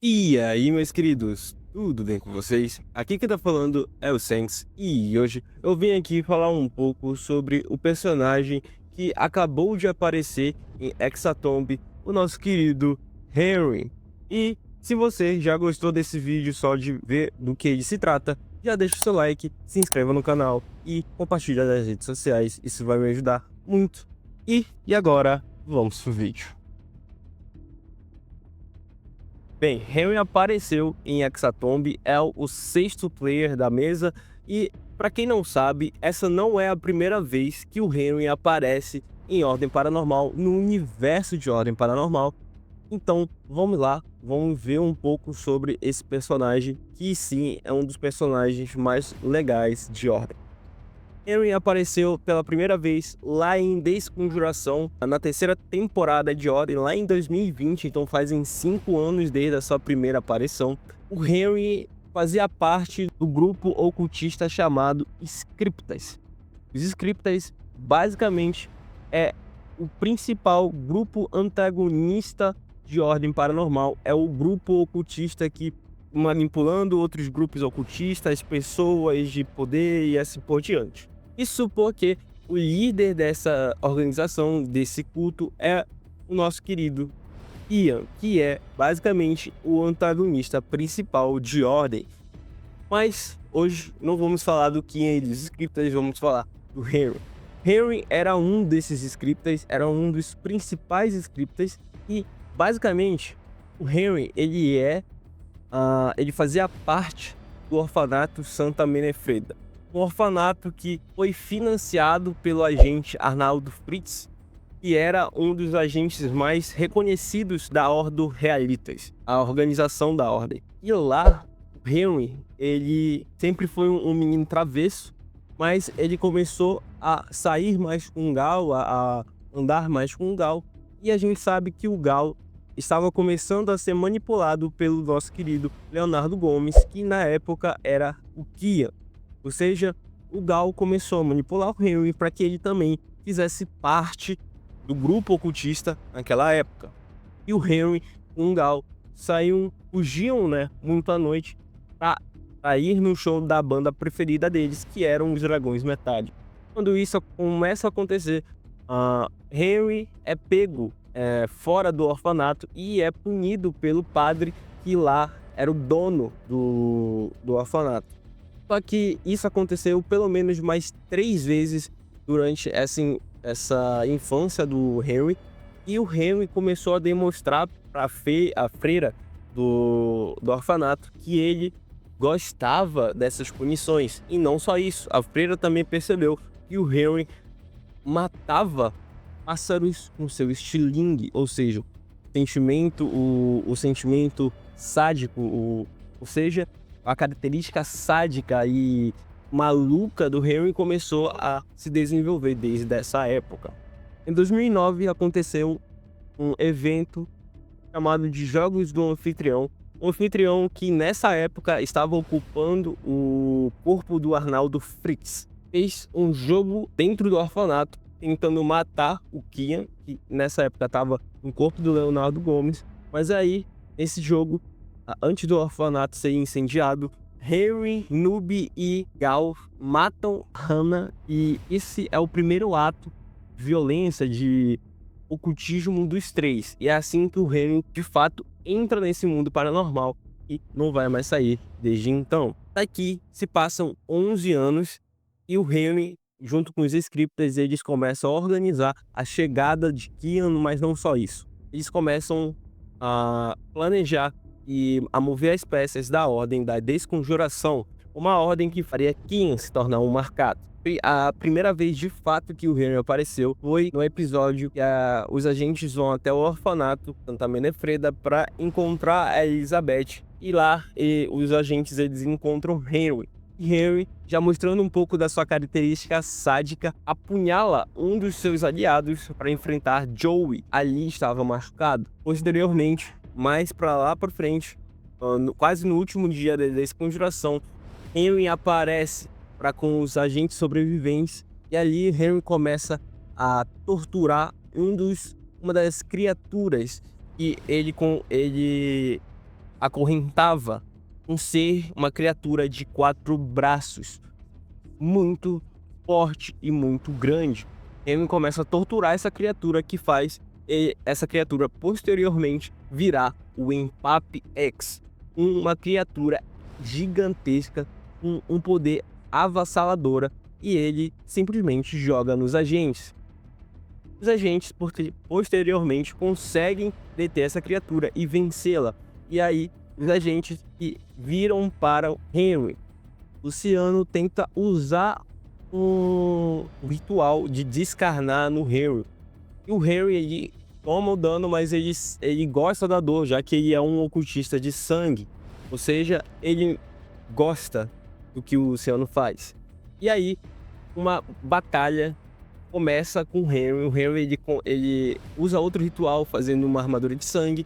E aí, meus queridos, tudo bem com vocês? Aqui quem tá falando é o Sense e hoje eu vim aqui falar um pouco sobre o personagem que acabou de aparecer em Hexatomb, o nosso querido Henry. E se você já gostou desse vídeo só de ver do que ele se trata, já deixa o seu like, se inscreva no canal e compartilha nas redes sociais, isso vai me ajudar muito. E agora, vamos pro vídeo. Bem, Henry apareceu em Hexatomb, é o sexto player da mesa e, para quem não sabe, essa não é a primeira vez que o Henry aparece em Ordem Paranormal, no universo de Ordem Paranormal. Então, vamos lá, vamos ver um pouco sobre esse personagem, que sim, é um dos personagens mais legais de Ordem. Henry apareceu pela primeira vez lá em Desconjuração, na terceira temporada de Ordem, lá em 2020, então fazem 5 anos desde a sua primeira aparição. O Henry fazia parte do grupo ocultista chamado Scriptas. Os Scriptas, basicamente, é o principal grupo antagonista de Ordem Paranormal. É o grupo ocultista que manipulando outros grupos ocultistas, pessoas de poder e assim por diante. Isso porque o líder dessa organização, desse culto, é o nosso querido Ian, que é basicamente o antagonista principal de Ordem. Mas hoje não vamos falar do que é dos Scriptas, vamos falar do Henry. Henry era um desses Scriptas, era um dos principais Scriptas e basicamente o Henry ele fazia parte do orfanato Santa Menefreda. Um orfanato que foi financiado pelo agente Arnaldo Fritz, que era um dos agentes mais reconhecidos da Ordo Realitas, a organização da Ordem. E lá, o Henry, ele sempre foi um menino travesso, mas ele começou a sair mais com o Gal, a andar mais com o Gal, e a gente sabe que o Gal estava começando a ser manipulado pelo nosso querido Leonardo Gomes, que na época era o Kian. Ou seja, o Gal começou a manipular o Henry para que ele também fizesse parte do grupo ocultista naquela época. E o Henry com o Gal fugiam, muito à noite para ir no show da banda preferida deles, que eram os Dragões Metálicos. Quando isso começa a acontecer, Henry é pego fora do orfanato e é punido pelo padre que lá era o dono do orfanato. Só que isso aconteceu pelo menos mais 3 vezes durante essa infância do Henry. E o Henry começou a demonstrar para a freira do orfanato que ele gostava dessas punições. E não só isso, a freira também percebeu que o Henry matava pássaros com seu estilingue, ou seja, o sentimento sádico, ou seja, a característica sádica e maluca do Henry começou a se desenvolver desde essa época. Em 2009 aconteceu um evento chamado de Jogos do Anfitrião, um anfitrião que nessa época estava ocupando o corpo do Arnaldo Fritz. Fez um jogo dentro do orfanato, tentando matar o Kian, que nessa época estava no corpo do Leonardo Gomes, mas aí, nesse jogo, antes do orfanato ser incendiado, Henry, Noob e Gal matam Hannah e esse é o primeiro ato de violência, de ocultismo dos 3. E é assim que o Henry, de fato, entra nesse mundo paranormal e não vai mais sair desde então. Daqui se passam 11 anos e o Henry, junto com os Scriptas, eles começam a organizar a chegada de Kian, mas não só isso. Eles começam a planejar e a mover as peças da Ordem da Desconjuração, uma ordem que faria Kian se tornar um marcado. E a primeira vez de fato que o Henry apareceu foi no episódio que os agentes vão até o orfanato Santa Menefreda para encontrar a Elizabeth. E lá os agentes eles encontram Henry. E Henry, já mostrando um pouco da sua característica sádica, apunhala um dos seus aliados para enfrentar Joey. Ali estava machucado. Posteriormente, mais para lá para frente, quase no último dia da Desconjuração, Henry aparece com os agentes sobreviventes e ali Henry começa a torturar uma das criaturas que ele acorrentava um ser, uma criatura de 4 braços, muito forte e muito grande. Henry começa a torturar essa criatura, que faz essa criatura posteriormente virar o Empape X, uma criatura gigantesca com um poder avassaladora, e ele simplesmente joga nos agentes. Os agentes posteriormente conseguem deter essa criatura e vencê-la, e aí os agentes que viram para o Henry. Luciano tenta usar um ritual de descarnar no Henry. E o Henry, ele toma o dano, mas ele gosta da dor, já que ele é um ocultista de sangue. Ou seja, ele gosta do que o Luciano faz. E aí, uma batalha começa com o Henry. O Henry ele usa outro ritual, fazendo uma armadura de sangue.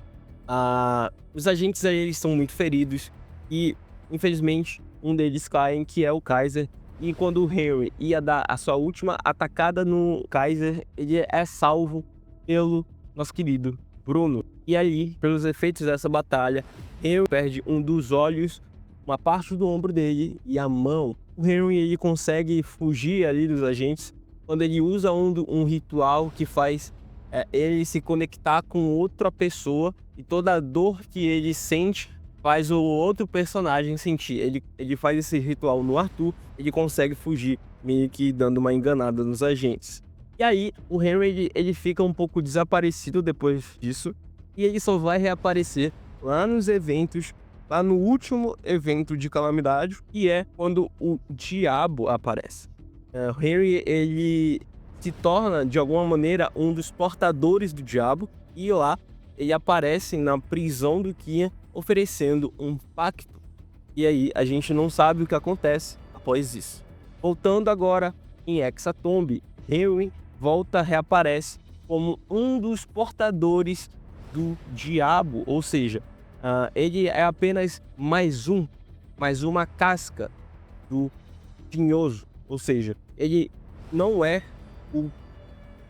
Os agentes aí, eles são muito feridos e, infelizmente, um deles cai, que é o Kaiser. E quando o Henry ia dar a sua última atacada no Kaiser, ele é salvo pelo nosso querido Bruno. E aí, pelos efeitos dessa batalha, Henry perde um dos olhos, uma parte do ombro dele e a mão. O Henry, ele consegue fugir ali dos agentes quando ele usa um ritual que faz ele se conectar com outra pessoa, e toda a dor que ele sente faz o outro personagem sentir. Ele faz esse ritual no Arthur, ele consegue fugir, meio que dando uma enganada nos agentes. E aí, o Henry ele fica um pouco desaparecido depois disso, e ele só vai reaparecer lá nos eventos, lá no último evento de Calamidade, que é quando o Diabo aparece. O Henry, ele se torna, de alguma maneira, um dos portadores do Diabo, e lá ele aparece na prisão do Kian, oferecendo um pacto. E aí a gente não sabe o que acontece após isso. Voltando agora em Hexatomb, Henry reaparece como um dos portadores do Diabo, ou seja, ele é apenas mais uma casca do Tinhoso, ou seja, ele não é o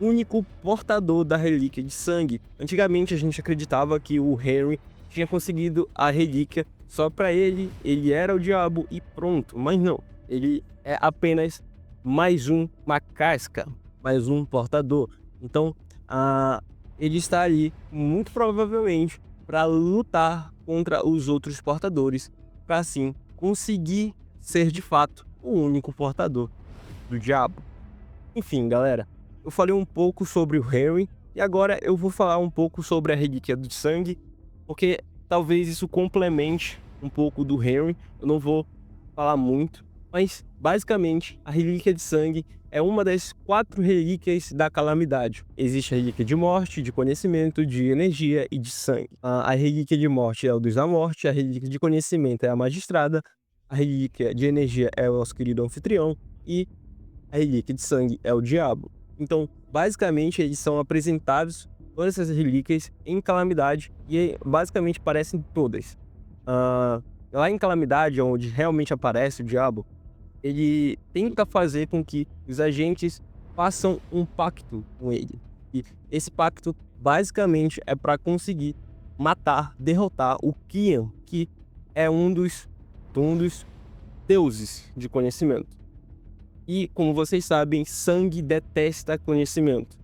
único portador da relíquia de sangue. Antigamente a gente acreditava que o Henry tinha conseguido a relíquia só para ele era o Diabo e pronto, mas não, ele é apenas mais uma casca, mais um portador. Então ele está ali muito provavelmente para lutar contra os outros portadores, para assim conseguir ser de fato o único portador do Diabo. Enfim, galera, eu falei um pouco sobre o Henry e agora eu vou falar um pouco sobre a relíquia do sangue, porque talvez isso complemente um pouco do Henry. Eu não vou falar muito, mas basicamente a relíquia de sangue é uma das 4 relíquias da calamidade. Existe a relíquia de morte, de conhecimento, de energia e de sangue. A relíquia de morte é o Deus da Morte, a relíquia de conhecimento é a Magistrada, a relíquia de energia é o nosso querido Anfitrião e a relíquia de sangue é o Diabo. Então, basicamente, eles são apresentados, todas essas relíquias, em Calamidade, e basicamente parecem todas. Lá em Calamidade, onde realmente aparece o Diabo, ele tenta fazer com que os agentes façam um pacto com ele. E esse pacto, basicamente, é para conseguir derrotar o Kian, que é um dos deuses de conhecimento. E, como vocês sabem, sangue detesta conhecimento.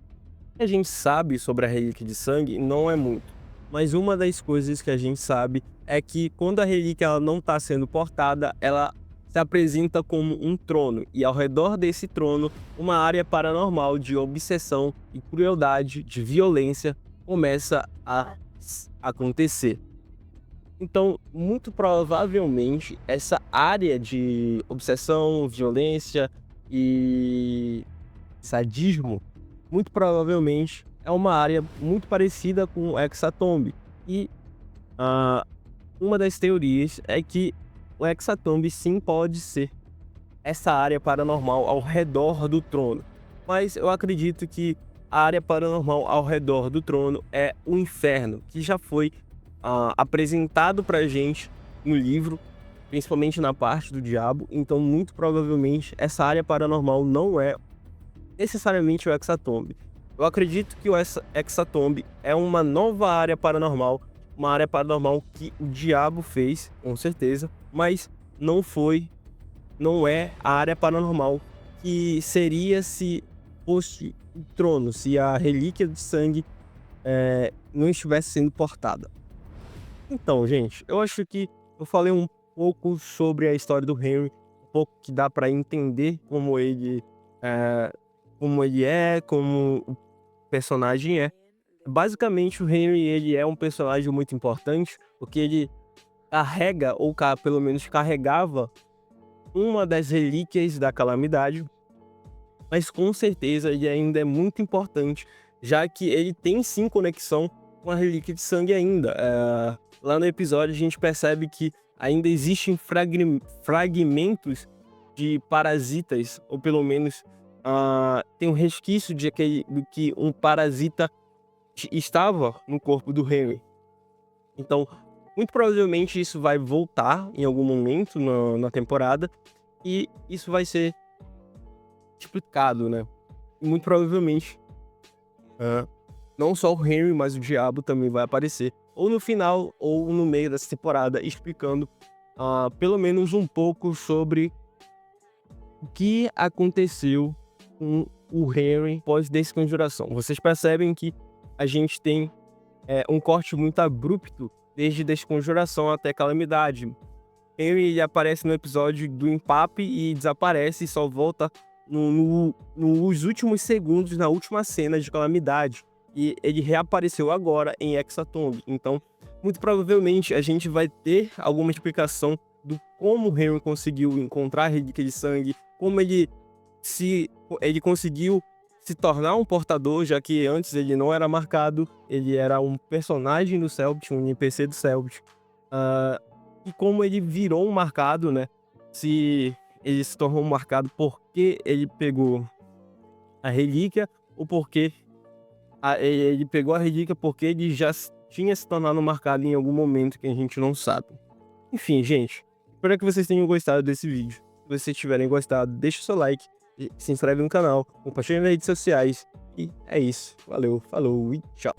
O que a gente sabe sobre a relíquia de sangue não é muito. Mas uma das coisas que a gente sabe é que quando a relíquia ela não está sendo portada, ela se apresenta como um trono. E ao redor desse trono, uma área paranormal de obsessão e crueldade, de violência, começa a acontecer. Então, muito provavelmente, essa área de obsessão, violência e sadismo, muito provavelmente é uma área muito parecida com o Hexatomb. E uma das teorias é que o Hexatomb sim pode ser essa área paranormal ao redor do trono. Mas eu acredito que a área paranormal ao redor do trono é o inferno, que já foi apresentado pra gente no livro, principalmente na parte do diabo. Então, muito provavelmente, essa área paranormal não é necessariamente o Hexatomb. Eu acredito que o Hexatomb é uma nova área paranormal uma área paranormal que o diabo fez, com certeza, mas não é a área paranormal que seria se fosse o trono, se a relíquia de sangue não estivesse sendo portada. Então, gente, eu acho que eu falei um pouco sobre a história do Henry, um pouco que dá para entender como o personagem é. Basicamente, o Henry, ele é um personagem muito importante, porque ele carrega, ou pelo menos carregava, uma das relíquias da calamidade, mas com certeza ele ainda é muito importante, já que ele tem sim conexão com a relíquia de sangue ainda. Lá no episódio a gente percebe que ainda existem fragmentos de parasitas, ou pelo menos tem um resquício do que um parasita estava no corpo do Henry. Então, muito provavelmente isso vai voltar em algum momento na temporada, e isso vai ser explicado, né? E muito provavelmente não só o Henry, mas o diabo também vai aparecer, ou no final ou no meio dessa temporada, explicando pelo menos um pouco sobre o que aconteceu com o Henry pós Desconjuração. Vocês percebem que a gente tem um corte muito abrupto desde Desconjuração até Calamidade. Henry aparece no episódio do Empape e desaparece, e só volta nos últimos segundos, na última cena de Calamidade. E ele reapareceu agora em Hexatomb. Então, muito provavelmente a gente vai ter alguma explicação do como o Henry conseguiu encontrar a relíquia de sangue, como ele conseguiu se tornar um portador, já que antes ele não era marcado, ele era um personagem do Cellbit, um NPC do Cellbit. E como ele virou um marcado, né? Se ele se tornou um marcado porque ele pegou a relíquia, ou porque ele pegou a relíquia porque ele já tinha se tornado marcado em algum momento que a gente não sabe. Enfim, gente, espero que vocês tenham gostado desse vídeo. Se vocês tiverem gostado, deixa o seu like, se inscreve no canal, compartilha nas redes sociais. E é isso. Valeu, falou e tchau.